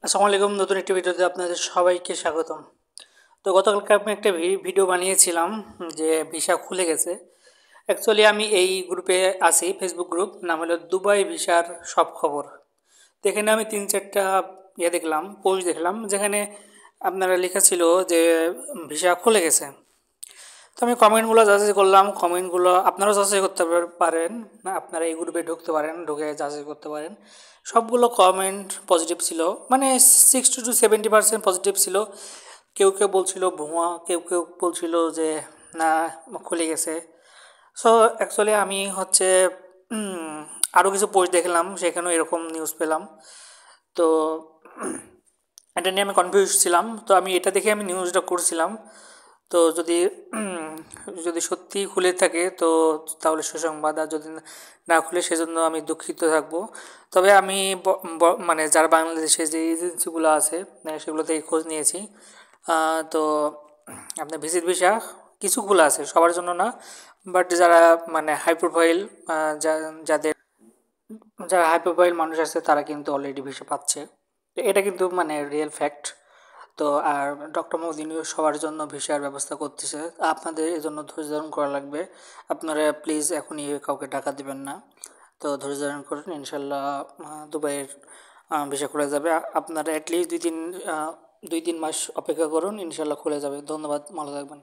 আসসালামু আলাইকুম, নতুন একটি ভিডিওতে আপনাদের সবাইকে স্বাগতম। তো গতকালকে আমি একটা ভিডিও বানিয়েছিলাম যে ভিসা খুলে গেছে। অ্যাকচুয়ালি আমি এই গ্রুপে আছি, ফেসবুক গ্রুপ, নাম হলো দুবাই ভিসার সব খবর। তো এখানে আমি 3-4টা দেখলাম, পোস্ট দেখলাম, যেখানে আপনারা লেখা ছিল যে ভিসা খুলে গেছে। তো আমি কমেন্টগুলো যাচাই করলাম, কমেন্টগুলো আপনারাও যাচাই করতে পারেন, না আপনারা এই গ্রুপে ঢুকতে পারেন, ঢুকে যাচাই করতে পারেন। সবগুলো কমেন্ট পজিটিভ ছিল, মানে 60-70% পজিটিভ ছিল। কেউ কেউ বলছিল ভুয়া, কেউ কেউ বলছিল যে না খুলে গেছে। সো অ্যাকচুয়ালি আমি হচ্ছে আরও কিছু পোস্ট দেখলাম, সেখানেও এরকম নিউজ পেলাম। তো এটা নিয়ে আমি কনফিউজ ছিলাম, তো আমি এটা দেখে আমি নিউজটা করছিলাম। তো যদি যদি সত্যি খুলে থাকে তো তাহলে সুসংবাদ, আর যদি না খুলে সেজন্য আমি দুঃখিত থাকবো। তবে আমি মানে যারা বাংলাদেশে যে এজেন্সিগুলো আছে সেগুলো থেকে খোঁজ নিয়েছি। তো আপনার ভিজিট ভিসা কিছুগুলো আছে, সবার জন্য না, বাট যারা মানে হাই প্রোফাইল, যাদের যারা হাই প্রোফাইল মানুষ আছে তারা কিন্তু অলরেডি ভিসা পাচ্ছে। তো এটা কিন্তু মানে রিয়েল ফ্যাক্ট। তো আর ডক্টর মোদিনিও সবার জন্য ভিসার ব্যবস্থা করতেছে, আপনাদের এই জন্য ধৈর্য ধারণ করা লাগবে। আপনারা প্লিজ এখনই কাউকে টাকা দিবেন না। তো ধৈর্য ধারণ করুন, ইনশাল্লাহ দুবাইয়ের ভিসা খুলে যাবে। আপনারা অ্যাটলিস্ট 2-3 মাস অপেক্ষা করুন, ইনশাল্লাহ খুলে যাবে। ধন্যবাদ, ভালো থাকবেন।